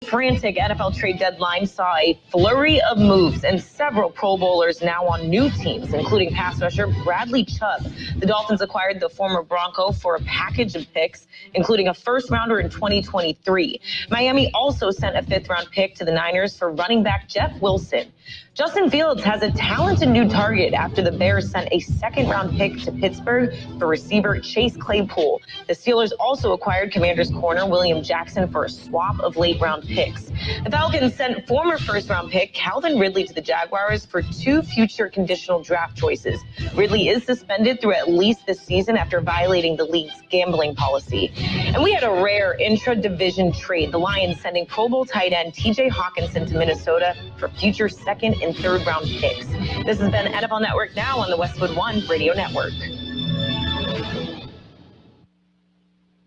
Frantic NFL trade deadline saw a flurry of moves and several Pro Bowlers now on new teams, including pass rusher Bradley Chubb. The Dolphins acquired the former Bronco for a package of picks, including a first-rounder in 2023. Miami also sent a fifth-round pick to the Niners for running back Jeff Wilson. Justin Fields has a talented new target after the Bears sent a second-round pick to Pittsburgh for receiver Chase Claypool. The Steelers also acquired Commanders corner William Jackson for a swap of late-round picks. The Falcons sent former first-round pick Calvin Ridley to the Jaguars for 2 future conditional draft choices. Ridley is suspended through at least this season after violating the league's gambling policy. And we had a rare intra-division trade. The Lions sending Pro Bowl tight end TJ Hawkinson to Minnesota for future second and third round picks. This has been NFL Network Now on the Westwood One Radio Network.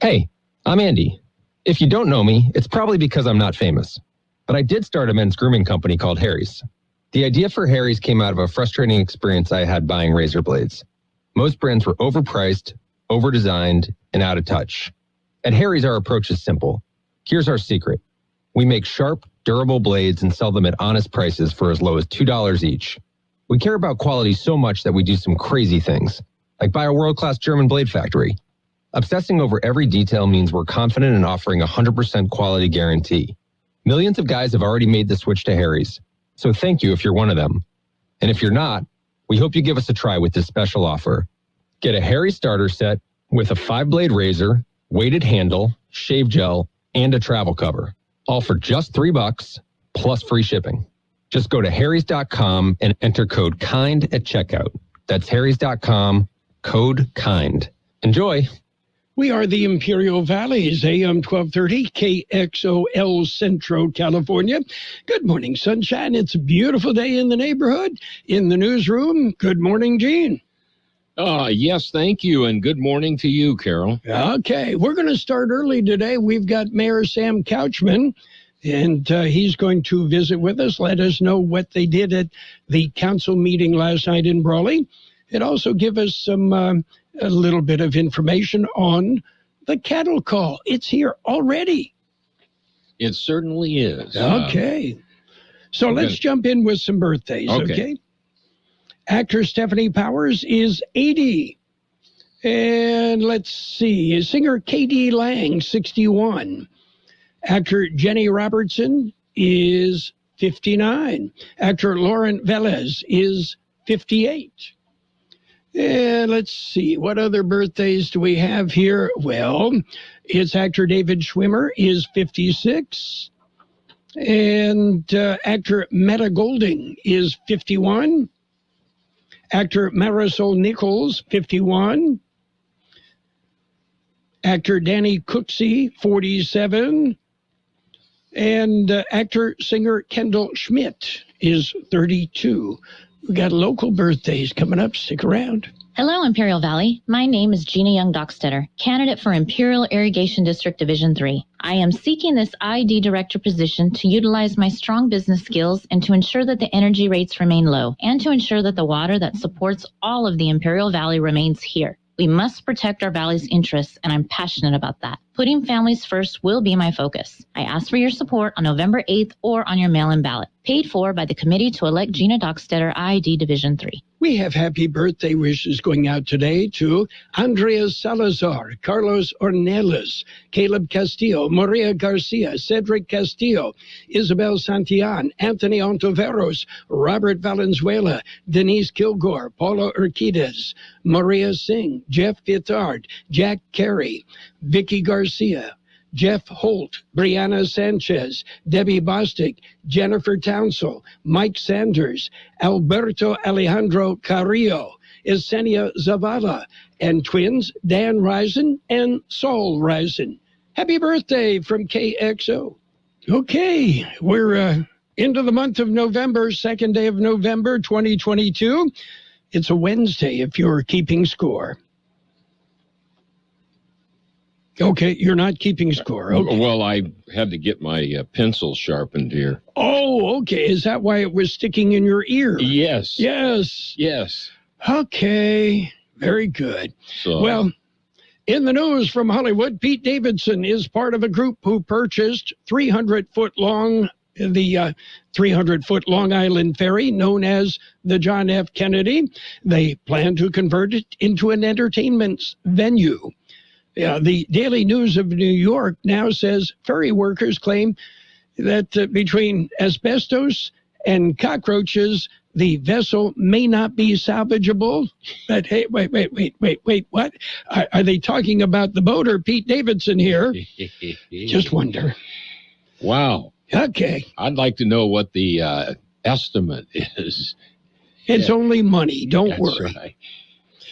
Hey, I'm Andy. If you don't know me, it's probably because I'm not famous. But I did start a men's grooming company called Harry's. The idea for Harry's came out of a frustrating experience I had buying razor blades. Most brands were overpriced, overdesigned, and out of touch. At Harry's, our approach is simple. Here's our secret. We make sharp, durable blades and sell them at honest prices for as low as $2 each. We care about quality so much that we do some crazy things, like buy a world-class German blade factory. Obsessing over every detail means we're confident in offering a 100% quality guarantee. Millions of guys have already made the switch to Harry's, so thank you if you're one of them. And if you're not, we hope you give us a try with this special offer. Get a Harry's starter set with a 5-blade razor, weighted handle, shave gel, and a travel cover. All for just $3 plus free shipping. Just go to harrys.com and enter code KIND at checkout. That's harrys.com, code KIND. Enjoy. We are the Imperial Valley's AM 1230 KXOL Centro, California. Good morning, sunshine. It's a beautiful day in the neighborhood. In the newsroom, good morning, Gene. Yes, thank you, and good morning to you, Carroll. Okay, we're going to start early today. We've got Mayor Sam Couchman, and he's going to visit with us, let us know what they did at the council meeting last night in Brawley, and also give us some a little bit of information on the cattle call. It's here already. It certainly is. Okay. So let's jump in with some birthdays, okay? Actor Stephanie Powers is 80. And let's see, singer K.D. Lang, 61. Actor Jenny Robertson is 59. Actor Lauren Velez is 58. And let's see, what other birthdays do we have here? Well, it's actor David Schwimmer is 56. And actor Meta Golding is 51. Actor Marisol Nichols, 51. Actor Danny Cooksey, 47. And actor-singer Kendall Schmidt is 32. We got local birthdays coming up. Stick around. Hello, Imperial Valley. My name is Gina Young-Dockstetter, candidate for Imperial Irrigation District Division 3. I am seeking this ID director position to utilize my strong business skills and to ensure that the energy rates remain low and to ensure that the water that supports all of the Imperial Valley remains here. We must protect our valley's interests, and I'm passionate about that. Putting families first will be my focus. I ask for your support on November 8th or on your mail-in ballot. Paid for by the Committee to Elect Gina Dockstetter, ID Division 3. We have happy birthday wishes going out today to Andrea Salazar, Carlos Ornelas, Caleb Castillo, Maria Garcia, Cedric Castillo, Isabel Santillan, Anthony Ontiveros, Robert Valenzuela, Denise Kilgore, Paula Urquidez, Maria Singh, Jeff Fittard, Jack Carey, Vicky Garcia, Jeff Holt, Brianna Sanchez, Debbie Bostic, Jennifer Townsell, Mike Sanders, Alberto Alejandro Carrillo, Yesenia Zavala, and twins Dan Risen and Saul Risen. Happy birthday from KXO. Okay, we're into the month of November, second day of November 2022. It's a Wednesday if you're keeping score. Okay, you're not keeping score. Okay. Well, I had to get my pencil sharpened here. Oh, okay. Is that why it was sticking in your ear? Yes. Yes. Yes. Okay, very good. So. Well, In the news from Hollywood, Pete Davidson is part of a group who purchased the 300-foot Long Island ferry known as the John F. Kennedy. They plan to convert it into an entertainment venue. The Daily News of New York now says ferry workers claim that between asbestos and cockroaches, the vessel may not be salvageable. But hey, wait, what? Are they talking about the boat or Pete Davidson here? Just wonder. Wow. Okay. I'd like to know what the estimate is. It's only money. Don't worry. Right.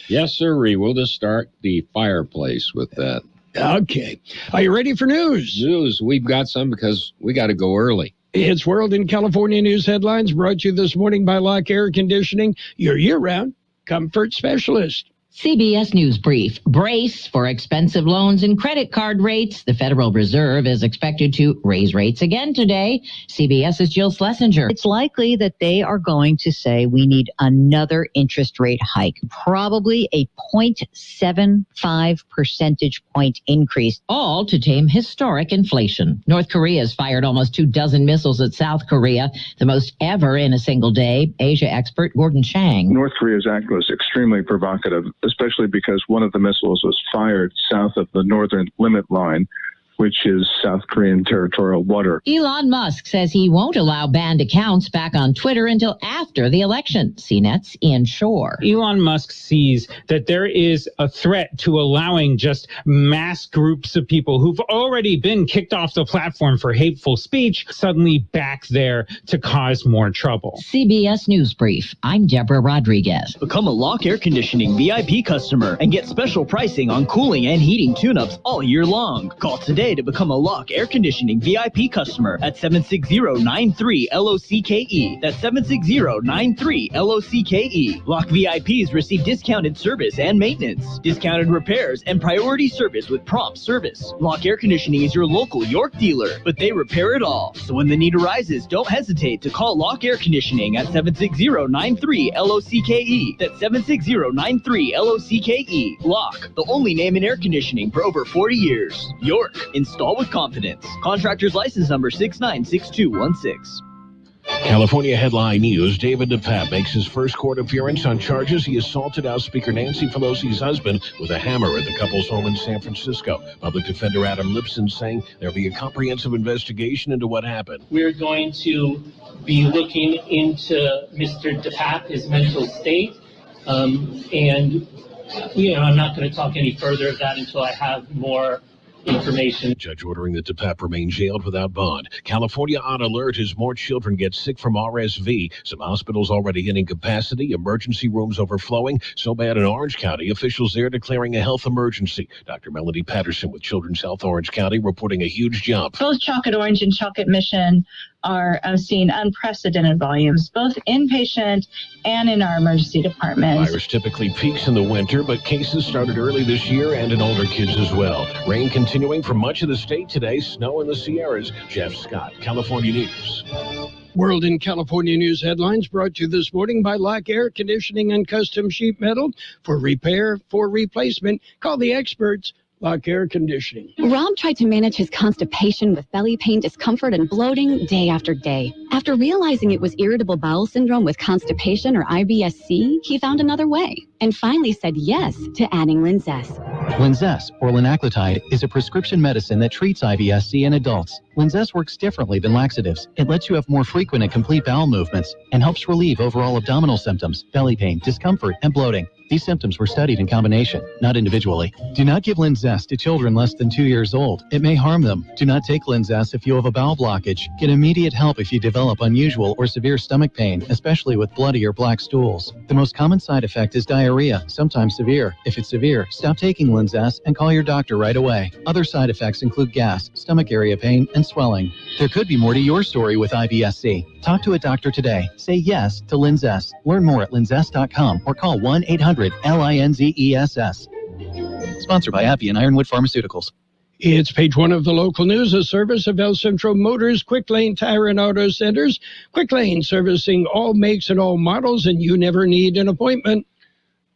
Yes, sir. We'll just start the fireplace with that. Okay. Are you ready for news? News. We've got some because we got to go early. It's World in California News Headlines, brought to you this morning by Lock Air Conditioning, your year-round comfort specialist. CBS News Brief. Brace for expensive loans and credit card rates. The Federal Reserve is expected to raise rates again today. CBS's Jill Schlesinger. It's likely that they are going to say we need another interest rate hike, probably a 0.75 percentage point increase. All to tame historic inflation. North Korea has fired almost 24 missiles at South Korea, the most ever in a single day. Asia expert Gordon Chang. North Korea's act was extremely provocative, especially because one of the missiles was fired south of the northern limit line, which is South Korean territorial water. Elon Musk says he won't allow banned accounts back on Twitter until after the election. CNET's Ian Shore. Elon Musk sees that there is a threat to allowing just mass groups of people who've already been kicked off the platform for hateful speech suddenly back there to cause more trouble. CBS News Brief. I'm Deborah Rodriguez. Become a Lock Air Conditioning VIP customer and get special pricing on cooling and heating tune-ups all year long. Call today to become a Lock Air Conditioning VIP customer at 760-93-LOCKE. That's 760-93-LOCKE. Lock VIPs receive discounted service and maintenance, discounted repairs, and priority service with prompt service. Lock Air Conditioning is your local York dealer, but they repair it all. So when the need arises, don't hesitate to call Lock Air Conditioning at 760-93-LOCKE. That's 760-93-LOCKE. Lock, the only name in air conditioning for over 40 years. York. Install with confidence. Contractor's license number 696216. California headline news. David DePape makes his first court appearance on charges he assaulted House Speaker Nancy Pelosi's husband with a hammer at the couple's home in San Francisco. Public Defender Adam Lipson saying there'll be a comprehensive investigation into what happened. We're going to be looking into Mr. DePape, his mental state, and I'm not going to talk any further of that until I have more information. Judge ordering that DePape remain jailed without bond. California on alert as more children get sick from RSV. Some hospitals already hitting capacity, emergency rooms overflowing. So bad in Orange County, officials there declaring a health emergency. Dr. Melody Patterson with Children's Health Orange County reporting a huge jump. Both Chalkett Orange and Chalkett Mission are seeing unprecedented volumes, both inpatient and in our emergency departments. Virus typically peaks in the winter, but cases started early this year and in older kids as well. Rain continuing for much of the state today, snow in the Sierras. Jeff Scott, California News. World in California News Headlines brought to you this morning by Lock Air Conditioning and Custom Sheet Metal. For repair, for replacement, call the experts. Lock Air Conditioning. Rob tried to manage his constipation with belly pain, discomfort, and bloating day after day. After realizing it was irritable bowel syndrome with constipation or IBS-C, he found another way and finally said yes to adding Linzess. Linzess, or linaclotide, is a prescription medicine that treats IBS-C in adults. Linzess works differently than laxatives. It lets you have more frequent and complete bowel movements and helps relieve overall abdominal symptoms, belly pain, discomfort, and bloating. These symptoms were studied in combination, not individually. Do not give Linzess to children less than 2 years old. It may harm them. Do not take Linzess if you have a bowel blockage. Get immediate help if you develop unusual or severe stomach pain, especially with bloody or black stools. The most common side effect is diarrhea, sometimes severe. If it's severe, stop taking Linzess and call your doctor right away. Other side effects include gas, stomach area pain, and swelling. There could be more to your story with IBS-C. Talk to a doctor today. Say yes to Linzess. Learn more at linzess.com or call 1-800-LINZESS. Sponsored by Appy and Ironwood Pharmaceuticals. It's page one of the local news, a service of El Centro Motors, Quick Lane Tire and Auto Centers. Quick Lane servicing all makes and all models, and you never need an appointment.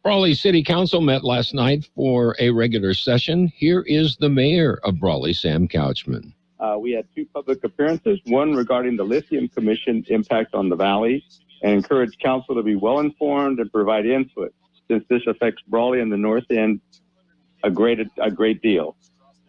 Brawley City Council met last night for a regular session. Here is the mayor of Brawley, Sam Couchman. We had 2 public appearances, one regarding the Lithium Commission impact on the valley, and encouraged council to be well informed and provide input, since this affects Brawley and the North End a great deal.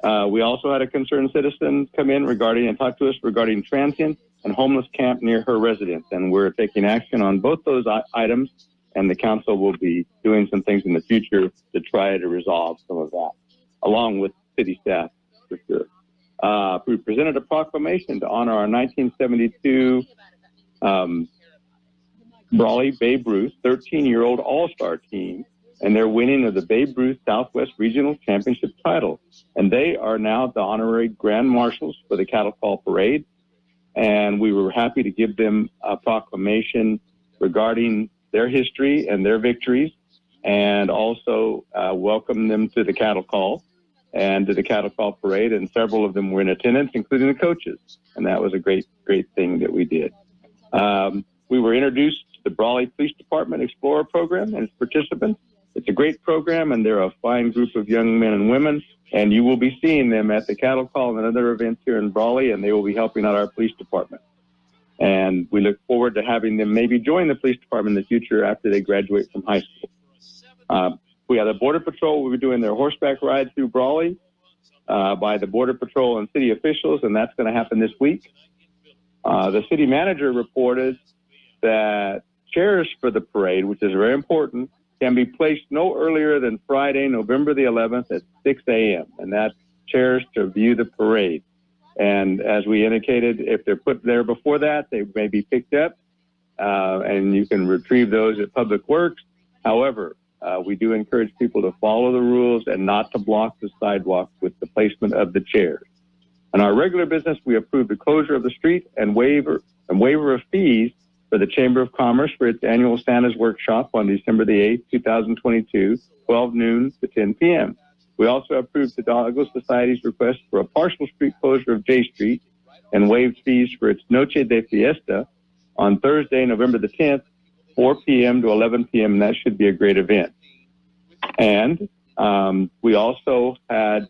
We also had a concerned citizen come in and talk to us regarding transient and homeless camp near her residence, and we're taking action on both those items, and the council will be doing some things in the future to try to resolve some of that, along with city staff, for sure. We presented a proclamation to honor our 1972 Brawley Babe Ruth 13-year-old All-Star team and their winning of the Babe Ruth Southwest Regional Championship title. And they are now the honorary Grand Marshals for the Cattle Call Parade. And we were happy to give them a proclamation regarding their history and their victories, and also welcome them to the Cattle Call and to the Cattle Call Parade. And several of them were in attendance, including the coaches. And that was a great thing that we did. We were introduced to the Brawley Police Department Explorer Program and its participants. It's a great program, and they're a fine group of young men and women. And you will be seeing them at the Cattle Call and other events here in Brawley, and they will be helping out our police department. And we look forward to having them maybe join the police department in the future after they graduate from high school. We have the Border Patrol. We'll be doing their horseback ride through Brawley by the Border Patrol and city officials, and that's going to happen this week. The city manager reported that chairs for the parade, which is very important, can be placed no earlier than Friday, November the 11th at 6 a.m., and that's chairs to view the parade. And as we indicated, if they're put there before that, they may be picked up, and you can retrieve those at Public Works. However, we do encourage people to follow the rules and not to block the sidewalk with the placement of the chairs. On our regular business, we approved the closure of the street and waiver of fees for the Chamber of Commerce for its annual Santa's Workshop on December the 8th, 2022, 12 noon to 10 p.m. We also approved the Douglas Society's request for a partial street closure of J Street and waived fees for its Noche de Fiesta on Thursday, November the 10th, 4 p.m. to 11 p.m., and that should be a great event. And we also had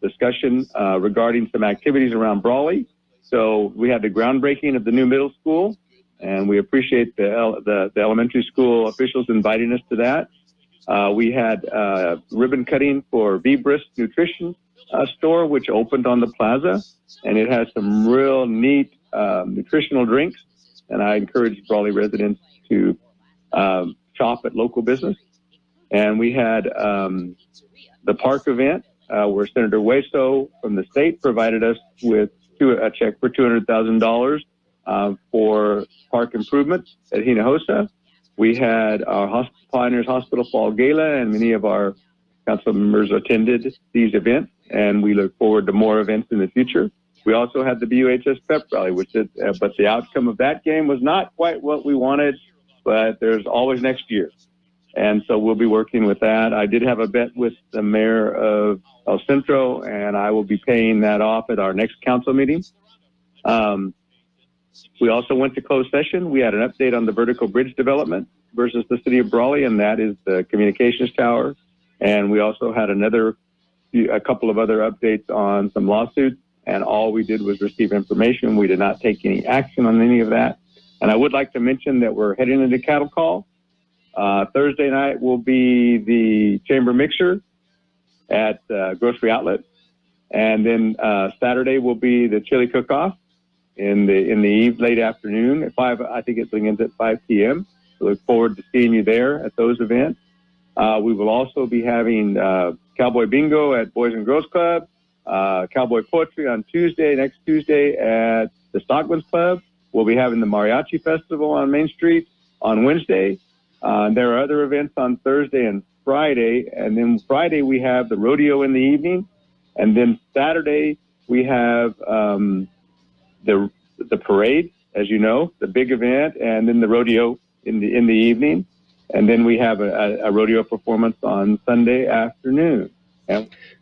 discussion regarding some activities around Brawley. So we had the groundbreaking of the new middle school, and we appreciate the elementary school officials inviting us to that. We had ribbon cutting for Brister Nutrition store, which opened on the plaza, and it has some real neat nutritional drinks. And I encourage Brawley residents to shop at local business. And we had the park event where Senator Hueso from the state provided us with a check for $200,000 for park improvements at Hinojosa. We had our Pioneers Hospital Fall Gala, and many of our council members attended these events, and we look forward to more events in the future. We also had the BUHS Pep Rally, but the outcome of that game was not quite what we wanted, but there's always next year. And so we'll be working with that. I did have a bet with the mayor of El Centro, and I will be paying that off at our next council meeting. We also went to closed session. We had an update on the vertical bridge development versus the city of Brawley, and that is the communications tower. And we also had a couple of other updates on some lawsuits, and all we did was receive information. We did not take any action on any of that. And I would like to mention that we're heading into cattle call. Thursday night will be the chamber mixer at Grocery Outlet. And then Saturday will be the chili cook-off in the late afternoon at 5. I think it begins at 5 p.m. So look forward to seeing you there at those events. We will also be having Cowboy Bingo at Boys and Girls Club, Cowboy Poetry on next Tuesday at the Stockman's Club. We'll be having the Mariachi Festival on Main Street on Wednesday. There are other events on Thursday and Friday. And then Friday we have the rodeo in the evening. And then Saturday we have the parade, as you know, the big event, and then the rodeo in the evening. And then we have a rodeo performance on Sunday afternoon.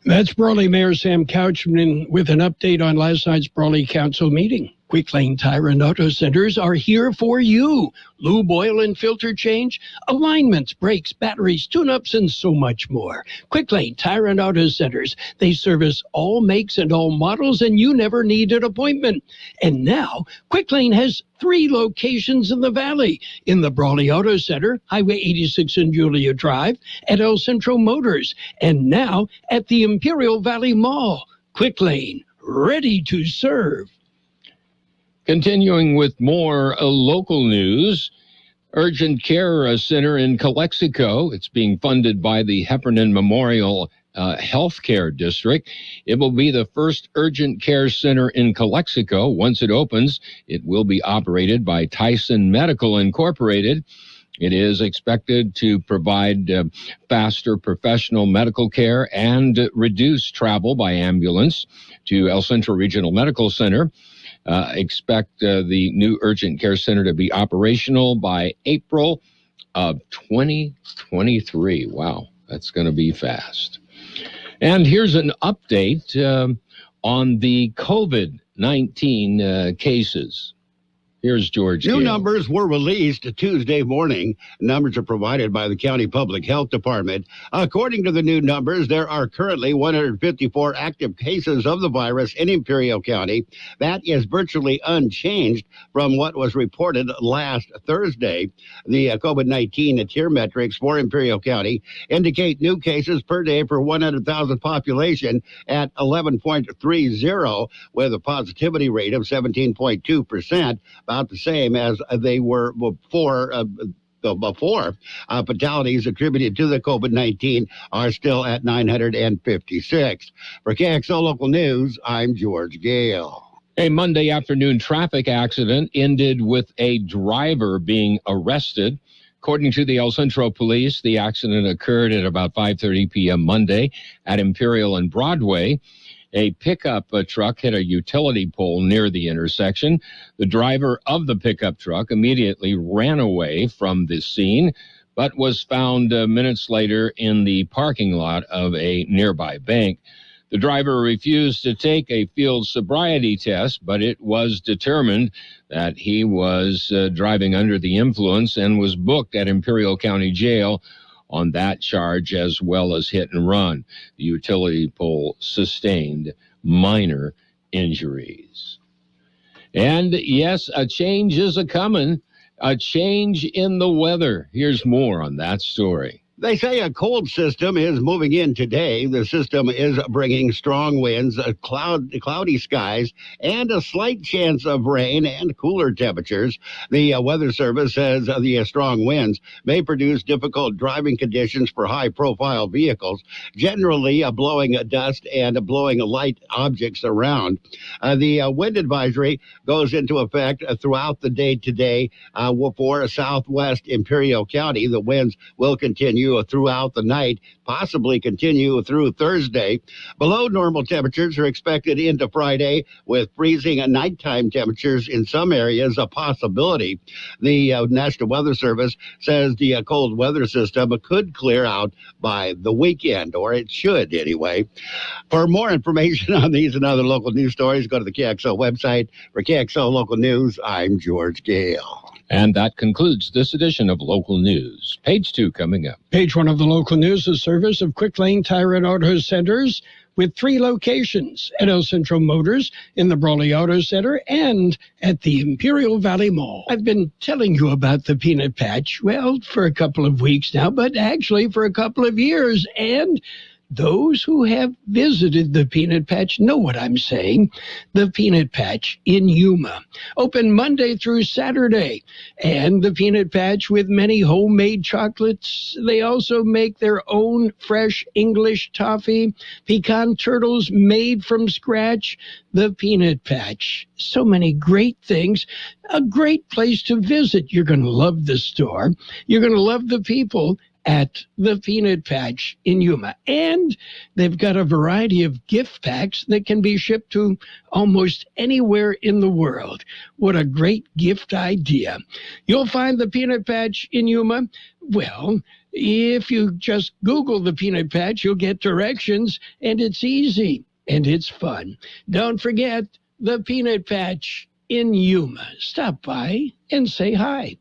That's Brawley Mayor Sam Couchman with an update on last night's Brawley Council meeting. Quick Lane Tire and Auto Centers are here for you. Lube, oil, and filter change, alignments, brakes, batteries, tune-ups, and so much more. Quick Lane Tire and Auto Centers. They service all makes and all models, and you never need an appointment. And now, Quick Lane has 3 locations in the Valley. In the Brawley Auto Center, Highway 86 and Julia Drive, at El Centro Motors, and now at the Imperial Valley Mall. Quick Lane, ready to serve. Continuing with more local news, Urgent Care Center in Calexico. It's being funded by the Heffernan Memorial Healthcare District. It will be the first urgent care center in Calexico. Once it opens, it will be operated by Tyson Medical Incorporated. It is expected to provide faster professional medical care and reduce travel by ambulance to El Centro Regional Medical Center. Expect the new urgent care center to be operational by April of 2023. Wow, that's going to be fast. And here's an update on the COVID-19 cases. Here's George. New Gale. numbers were released Tuesday morning. Numbers are provided by the County Public Health Department. According to the new numbers, there are currently 154 active cases of the virus in Imperial County. That is virtually unchanged from what was reported last Thursday. The COVID-19 tier metrics for Imperial County indicate new cases per day per 100,000 population at 11.30, with a positivity rate of 17.2%. About the same as they were before. Fatalities attributed to the COVID-19 are still at 956. For Kxo Local News, I'm George Gale. A Monday afternoon traffic accident ended with a driver being arrested. According to the El Centro Police, the accident occurred at about 5:30 p.m. Monday at Imperial and Broadway. A pickup truck hit a utility pole near the intersection. The driver of the pickup truck immediately ran away from the scene, but was found minutes later in the parking lot of a nearby bank. The driver refused to take a field sobriety test, but it was determined that he was driving under the influence and was booked at Imperial County Jail on that charge, as well as hit and run. The utility pole sustained minor injuries. And yes, a change is a-coming, a change in the weather. Here's more on that story. They say a cold system is moving in today. The system is bringing strong winds, cloudy skies, and a slight chance of rain and cooler temperatures. The Weather Service says the strong winds may produce difficult driving conditions for high-profile vehicles, generally blowing dust and blowing light objects around. The wind advisory goes into effect throughout the day today for southwest Imperial County. The winds will continue throughout the night, possibly continue through Thursday. Below normal temperatures are expected into Friday, with freezing nighttime temperatures in some areas a possibility. The National Weather Service says the cold weather system could clear out by the weekend, or it should anyway. For more information on these and other local news stories, go to the KXO website. For KXO Local News, I'm George Gale. And that concludes this edition of Local News. Page 2 coming up. Page 1 of the local news is service of Quick Lane Tire and Auto Centers with 3 locations at El Centro Motors, in the Brawley Auto Center, and at the Imperial Valley Mall. I've been telling you about the peanut patch, well, for a couple of weeks now, but actually for a couple of years, and those who have visited the Peanut Patch know what I'm saying. The Peanut Patch in Yuma, open Monday through Saturday. And the Peanut Patch with many homemade chocolates. They also make their own fresh English toffee, pecan turtles made from scratch. The Peanut Patch. So many great things. A great place to visit. You're going to love the store. You're going to love the people at the Peanut Patch in Yuma. And they've got a variety of gift packs that can be shipped to almost anywhere in the world. What a great gift idea. You'll find the Peanut Patch in Yuma. Well, if you just Google the Peanut Patch, you'll get directions, and it's easy and it's fun. Don't forget the Peanut Patch in Yuma. Stop by and say hi.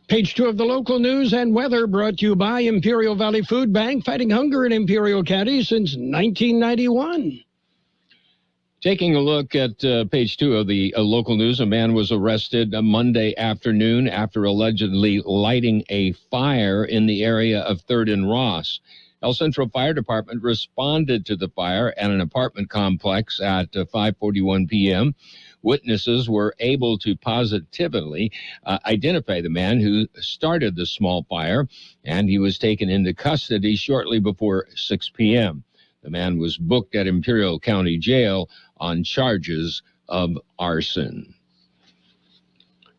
Page 2 of the local news and weather brought to you by Imperial Valley Food Bank, fighting hunger in Imperial County since 1991. Taking a look at page 2 of the local news, a man was arrested Monday afternoon after allegedly lighting a fire in the area of 3rd and Ross. El Centro Fire Department responded to the fire at an apartment complex at 5:41 p.m. Witnesses were able to positively identify the man who started the small fire, and he was taken into custody shortly before 6 p.m. The man was booked at Imperial County Jail on charges of arson.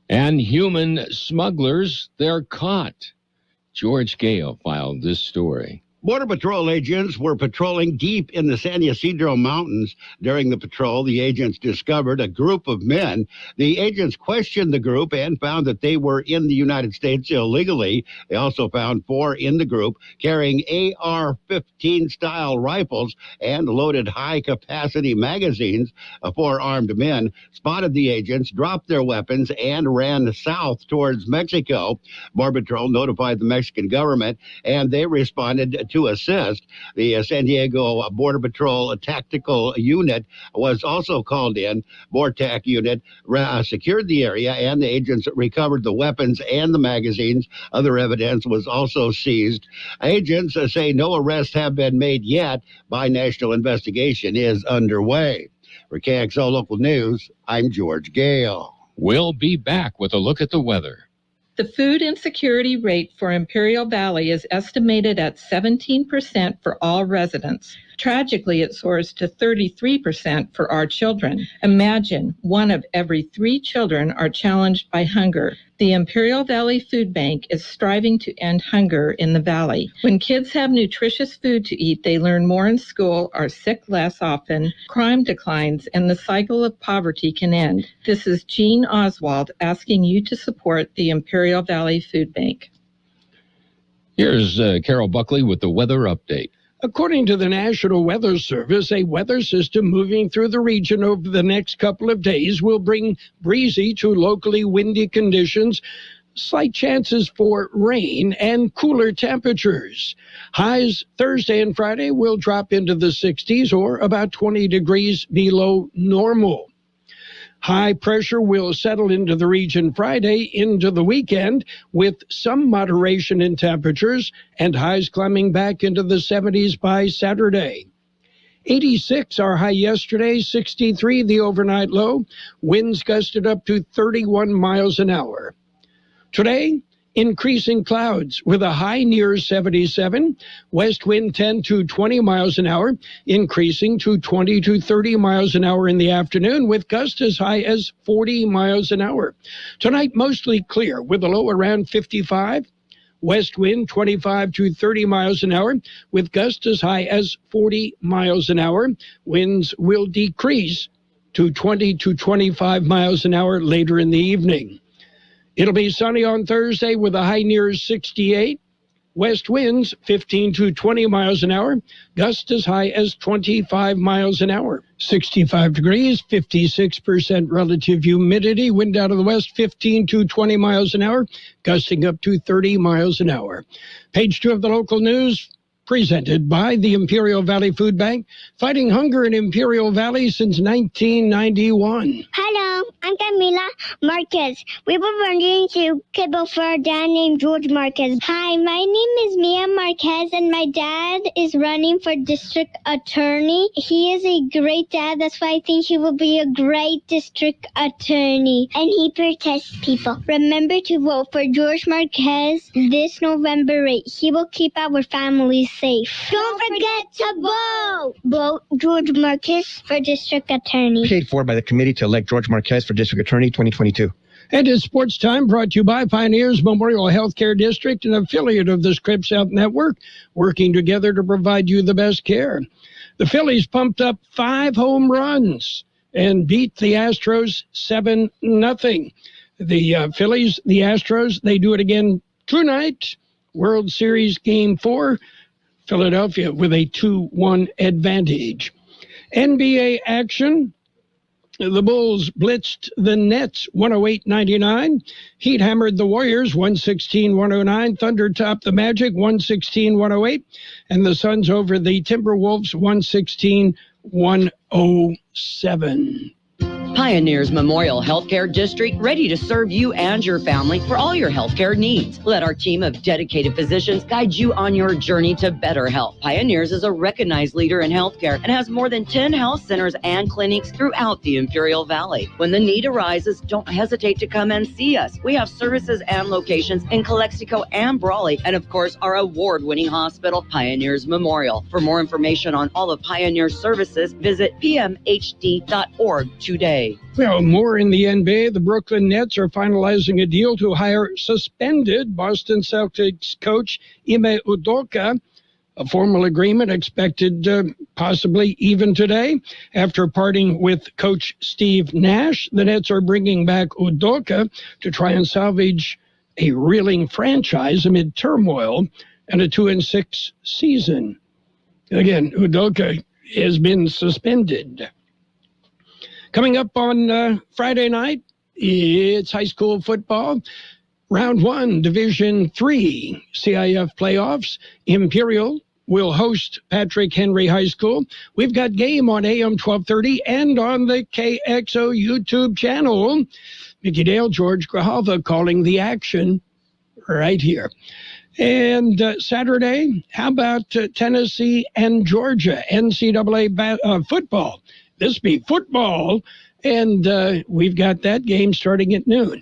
And human smugglers, they're caught. George Gale filed this story. Border Patrol agents were patrolling deep in the San Ysidro Mountains. During the patrol, the agents discovered a group of men. The agents questioned the group and found that they were in the United States illegally. They also found 4 in the group carrying AR-15-style rifles and loaded high-capacity magazines. 4 armed men spotted the agents, dropped their weapons, and ran south towards Mexico. Border Patrol notified the Mexican government, and they responded to assist. The San Diego Border Patrol Tactical Unit was also called in. BORTAC unit secured the area, and the agents recovered the weapons and the magazines. Other evidence was also seized. Agents say no arrests have been made yet, but national investigation is underway. For KXO Local News, I'm George Gale. We'll be back with a look at the weather. The food insecurity rate for Imperial Valley is estimated at 17% for all residents. Tragically, it soars to 33% for our children. Imagine 1 of every 3 children are challenged by hunger. The Imperial Valley Food Bank is striving to end hunger in the valley. When kids have nutritious food to eat, they learn more in school, are sick less often, crime declines, and the cycle of poverty can end. This is Jean Oswald asking you to support the Imperial Valley Food Bank. Here's Carroll Buckley with the weather update. According to the National Weather Service, a weather system moving through the region over the next couple of days will bring breezy to locally windy conditions, slight chances for rain, and cooler temperatures. Highs Thursday and Friday will drop into the 60s or about 20 degrees below normal. High pressure will settle into the region Friday into the weekend with some moderation in temperatures and highs climbing back into the 70s by Saturday. 86 our high yesterday, 63 the overnight low. Winds gusted up to 31 miles an hour. Today, increasing clouds with a high near 77, west wind 10 to 20 miles an hour, increasing to 20 to 30 miles an hour in the afternoon with gusts as high as 40 miles an hour. Tonight, mostly clear with a low around 55, west wind 25 to 30 miles an hour with gusts as high as 40 miles an hour. Winds will decrease to 20 to 25 miles an hour later in the evening. It'll be sunny on Thursday with a high near 68. West winds 15 to 20 miles an hour. Gusts as high as 25 miles an hour. 65 degrees, 56% relative humidity. Wind out of the west 15 to 20 miles an hour. Gusting up to 30 miles an hour. Page 2 of the local news. Presented by the Imperial Valley Food Bank, fighting hunger in Imperial Valley since 1991. Hello, I'm Camila Marquez. We were wondering if you could vote for a dad named George Marquez. Hi, my name is Mia Marquez, and my dad is running for district attorney. He is a great dad. That's why I think he will be a great district attorney. And he protects people. Remember to vote for George Marquez this November 8. He will keep our families safe. Don't forget to vote! Vote George Marquez for district attorney. Paid for by the committee to elect George Marquez for district attorney 2022. And it's Sports Time, brought to you by Pioneers Memorial Healthcare District, an affiliate of the Scripps Health Network, working together to provide you the best care. The Phillies pumped up 5 home runs and beat the Astros 7-0. The Phillies, the Astros, they do it again tonight. World Series Game 4. Philadelphia with a 2-1 advantage. NBA action. The Bulls blitzed the Nets 108-99. Heat hammered the Warriors 116-109. Thunder topped the Magic 116-108. And the Suns over the Timberwolves 116-107. Pioneers Memorial Healthcare District, ready to serve you and your family for all your healthcare needs. Let our team of dedicated physicians guide you on your journey to better health. Pioneers is a recognized leader in healthcare and has more than 10 health centers and clinics throughout the Imperial Valley. When the need arises, don't hesitate to come and see us. We have services and locations in Calexico and Brawley, and of course, our award-winning hospital, Pioneers Memorial. For more information on all of Pioneer's services, visit pmhd.org today. Well, more in the NBA. The Brooklyn Nets are finalizing a deal to hire suspended Boston Celtics coach Ime Udoka. A formal agreement expected possibly even today. After parting with coach Steve Nash, the Nets are bringing back Udoka to try and salvage a reeling franchise amid turmoil and a 2-6 season. Again, Udoka has been suspended. Coming up on Friday night, it's high school football. Round 1, Division 3 CIF playoffs. Imperial will host Patrick Henry High School. We've got game on AM 1230 and on the KXO YouTube channel. Mickey Dale, George Grijalva calling the action right here. And Saturday, how about Tennessee and Georgia, NCAA football? This be football, and we've got that game starting at noon.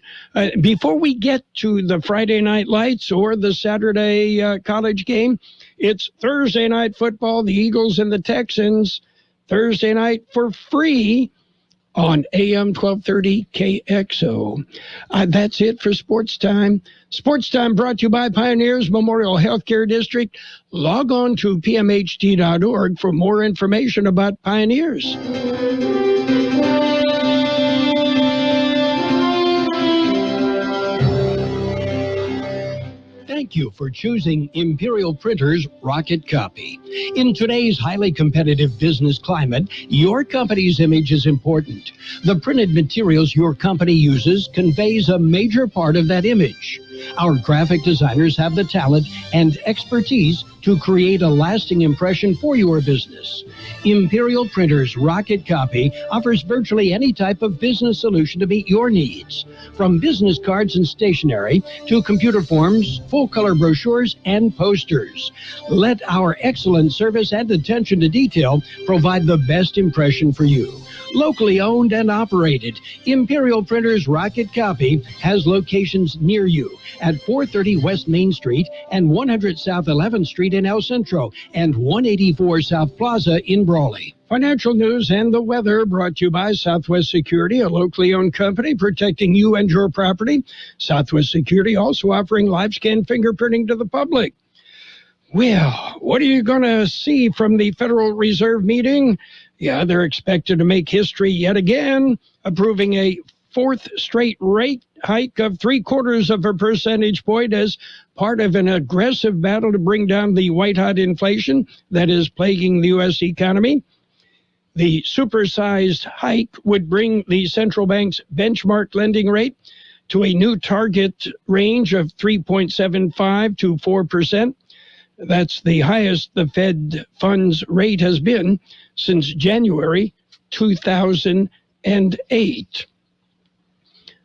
Before we get to the Friday Night Lights or the Saturday college game, it's Thursday night football, the Eagles and the Texans, Thursday night for free on AM 1230 KXO. That's it for Sports Time. Sports Time brought to you by Pioneers Memorial Healthcare District. Log on to pmhd.org for more information about Pioneers. Thank you for choosing Imperial Printers Rocket Copy. In today's highly competitive business climate, your company's image is important. The printed materials your company uses conveys a major part of that image. Our graphic designers have the talent and expertise to create a lasting impression for your business. Imperial Printers Rocket Copy offers virtually any type of business solution to meet your needs, from business cards and stationery to computer forms, full-color brochures, and posters. Let our excellent service and attention to detail provide the best impression for you. Locally owned and operated, Imperial Printers Rocket Copy has locations near you at 430 West Main Street and 100 South 11th Street in El Centro and 184 South Plaza in Brawley. Financial news and the weather brought to you by Southwest Security, a locally owned company protecting you and your property. Southwest Security also offering live scan fingerprinting to the public. Well, what are you going to see from the Federal Reserve meeting? Yeah, they're expected to make history yet again, approving a fourth straight rate hike of 0.75 percentage point as part of an aggressive battle to bring down the white-hot inflation that is plaguing the U.S. economy. The supersized hike would bring the central bank's benchmark lending rate to a new target range of 3.75 to 4%. That's the highest the Fed funds rate has been since January 2008.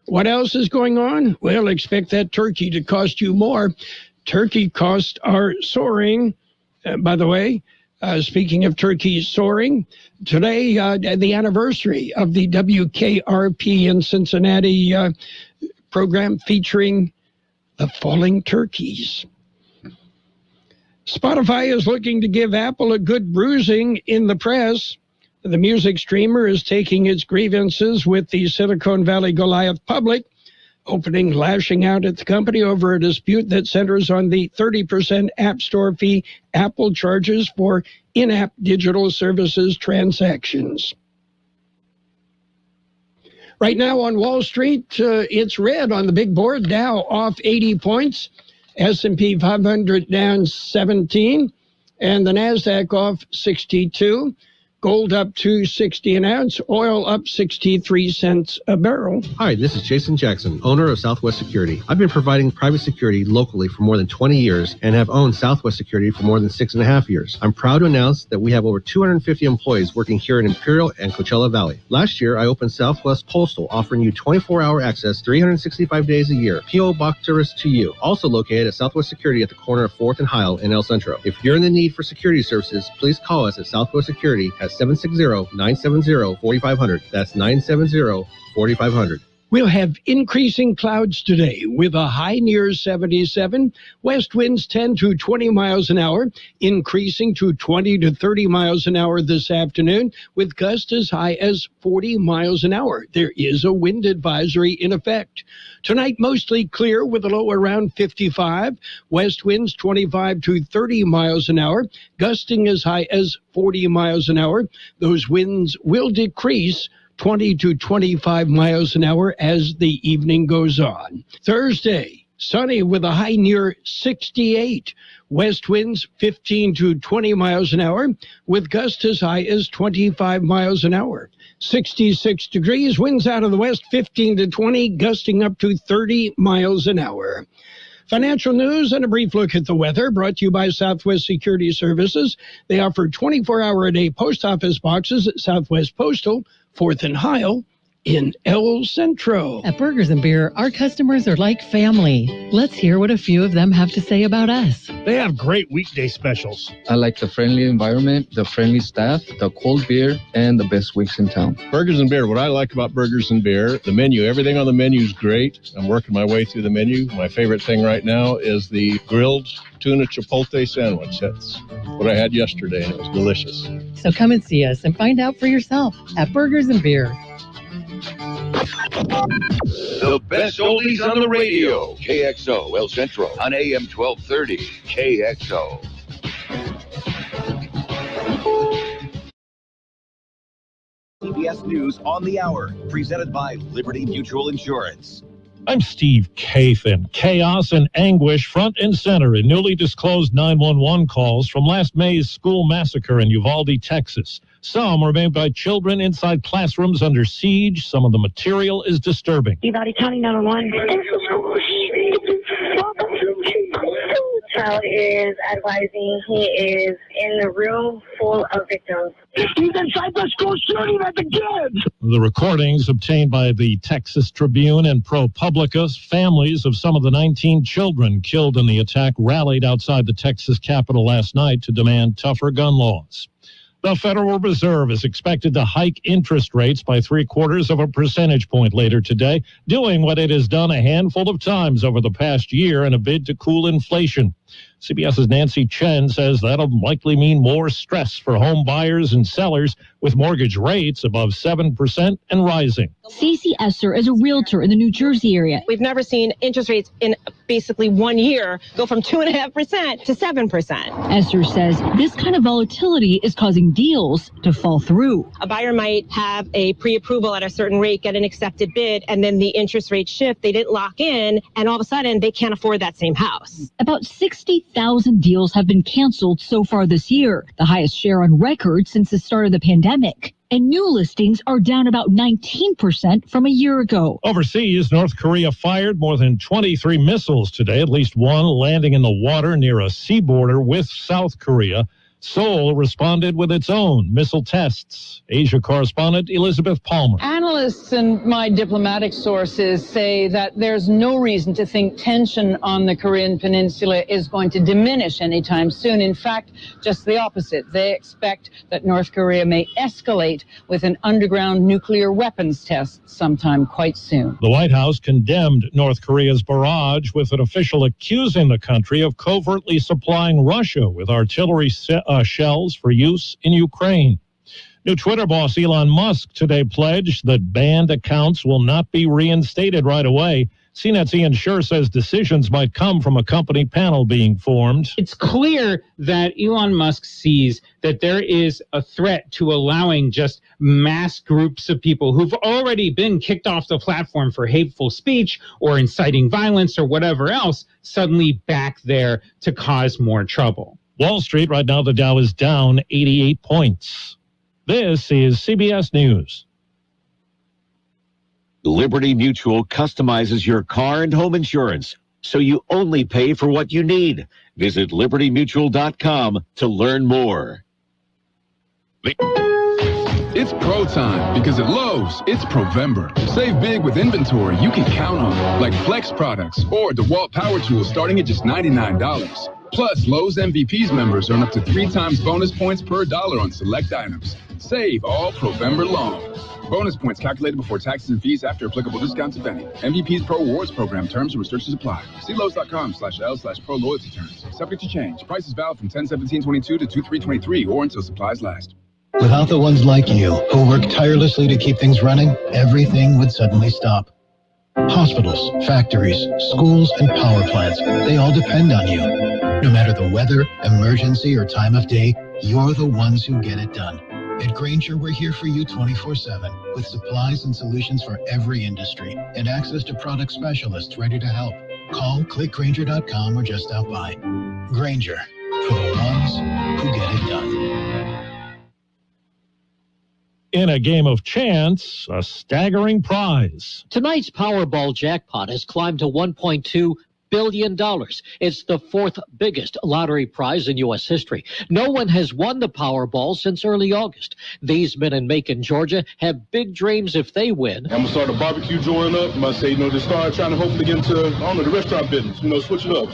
What else is going on? Well, expect that turkey to cost you more. Turkey costs are soaring. By the way, speaking of turkey soaring, today, the anniversary of the WKRP in Cincinnati program featuring the falling turkeys. Spotify is looking to give Apple a good bruising in the press. The music streamer is taking its grievances with the Silicon Valley Goliath public, opening lashing out at the company over a dispute that centers on the 30% App Store fee Apple charges for in-app digital services transactions. Right now on Wall Street, it's red on the big board. Dow off 80 points. S&P 500 down 17, and the NASDAQ off 62. Gold up $2.60 an ounce. Oil up 63 cents a barrel. Hi, this is Jason Jackson, owner of Southwest Security. I've been providing private security locally for more than 20 years and have owned Southwest Security for more than 6.5 years. I'm proud to announce that we have over 250 employees working here in Imperial and Coachella Valley. Last year, I opened Southwest Postal, offering you 24-hour access 365 days a year. P.O. Box service to you. Also located at Southwest Security at the corner of 4th and Heil in El Centro. If you're in the need for security services, please call us at Southwest Security at 760-970-4500. That's 970-4500. We'll have increasing clouds today with a high near 77. West winds 10 to 20 miles an hour, increasing to 20 to 30 miles an hour this afternoon with gusts as high as 40 miles an hour. There is a wind advisory in effect. Tonight, mostly clear with a low around 55. West winds 25 to 30 miles an hour, gusting as high as 40 miles an hour. Those winds will decrease 20 to 25 miles an hour as the evening goes on. Thursday, sunny with a high near 68. West winds 15 to 20 miles an hour with gusts as high as 25 miles an hour. 66 degrees, winds out of the west 15 to 20, gusting up to 30 miles an hour. Financial news and a brief look at the weather brought to you by Southwest Security Services. They offer 24-hour-a-day post office boxes at Southwest Postal, 4th and Heil in El Centro. At Burgers and Beer, our customers are like family. Let's hear what a few of them have to say about us. They have great weekday specials. I like the friendly environment, the friendly staff, the cold beer, and the best weeks in town. Burgers and Beer. What I like about Burgers and Beer, the menu. Everything on the menu is great. I'm working my way through the menu. My favorite thing right now is the grilled tuna chipotle sandwich. That's what I had yesterday, and it was delicious. So come and see us and find out for yourself at Burgers and Beer. The best oldies on the radio. KXO El Centro on AM 1230. KXO. CBS News on the Hour, presented by Liberty Mutual Insurance. I'm Steve Kathan. Chaos and anguish front and center in newly disclosed 911 calls from last May's school massacre in Uvalde, Texas. Some were made by children inside classrooms under siege. Some of the material is disturbing. Uvalde County 911. Child is advising he is in the room full of victims. He's inside the school shooting at the kids. The recordings obtained by the Texas Tribune and ProPublica, families of some of the 19 children killed in the attack rallied outside the Texas Capitol last night to demand tougher gun laws. The Federal Reserve is expected to hike interest rates by 0.75 percentage point later today, doing what it has done a handful of times over the past year in a bid to cool inflation. CBS's Nancy Chen says that'll likely mean more stress for home buyers and sellers with mortgage rates above 7% and rising. Stacey Esser is a realtor in the New Jersey area. We've never seen interest rates in basically 1 year go from 2.5% to 7%. Esser says this kind of volatility is causing deals to fall through. A buyer might have a pre-approval at a certain rate, get an accepted bid, and then the interest rate shift. They didn't lock in, and all of a sudden they can't afford that same house. About 60,000 deals have been canceled so far this year, the highest share on record since the start of the pandemic. And new listings are down about 19% from a year ago. Overseas, North Korea fired more than 23 missiles today, at least one landing in the water near a sea border with South Korea. Seoul responded with its own missile tests. Asia correspondent Elizabeth Palmer. Analysts and my diplomatic sources say that there's no reason to think tension on the Korean Peninsula is going to diminish anytime soon. In fact, just the opposite. They expect that North Korea may escalate with an underground nuclear weapons test sometime quite soon. The White House condemned North Korea's barrage, with an official accusing the country of covertly supplying Russia with artillery shells for use in Ukraine. New Twitter boss Elon Musk today pledged that banned accounts will not be reinstated right away. CNET's Ian Scher says decisions might come from a company panel being formed. It's clear that Elon Musk sees that there is a threat to allowing just mass groups of people who've already been kicked off the platform for hateful speech or inciting violence or whatever else suddenly back there to cause more trouble. Wall Street right now, the Dow is down 88 points. This is CBS News. Liberty Mutual customizes your car and home insurance, so you only pay for what you need. Visit libertymutual.com to learn more. It's pro time because at Lowe's, it's Provember. Save big with inventory you can count on, like Flex products or DeWalt power tools starting at just $99. Plus, Lowe's MVPs members earn up to 3 times bonus points per dollar on select items. Save all Provember long. Bonus points calculated before taxes and fees after applicable discounts, if any. MVP's Pro Rewards Program terms and restrictions apply. See Lowe's.com/L/Pro Loyalty terms. Subject to change. Prices valid from 10/17/22 to 2/3/23 or until supplies last. Without the ones like you who work tirelessly to keep things running, everything would suddenly stop. Hospitals, factories, schools, and power plants, they all depend on you. No matter the weather, emergency, or time of day, you're the ones who get it done. At Grainger, we're here for you 24/7 with supplies and solutions for every industry and access to product specialists ready to help. Call, click Grainger.com, or just stop by. Grainger, for the ones who get it done. In a game of chance, a staggering prize. Tonight's Powerball jackpot has climbed to $1.2 billion. It's the 4th biggest lottery prize in U.S. history. No one has won the Powerball since early August. These men in Macon, Georgia, have big dreams if they win. I'm going to start a barbecue joint up. I'm going to say, just start trying to hopefully get into, the restaurant business. Switch it up.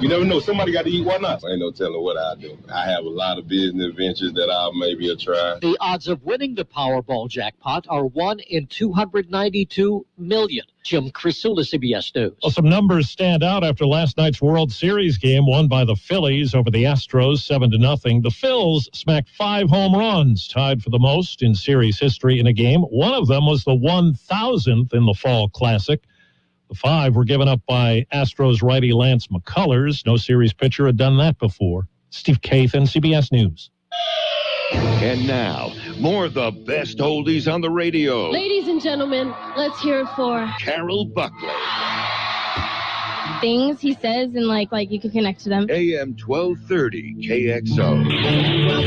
You never know. Somebody got to eat. Why not? Ain't no telling what I do. I have a lot of business ventures that I'll maybe try. The odds of winning the Powerball jackpot are 1 in 292 million. Jim Crisula, CBS News. Well, some numbers stand out after last night's World Series game won by the Phillies over the Astros 7-0. The Phils smacked 5 home runs, tied for the most in series history in a game. One of them was the 1,000th in the Fall Classic. The 5 were given up by Astros righty Lance McCullers. No series pitcher had done that before. Steve Kathan, CBS News. And now, more of the best oldies on the radio. Ladies and gentlemen, let's hear it for Carroll Buckley. Things he says and like you can connect to them. AM 1230 KXO.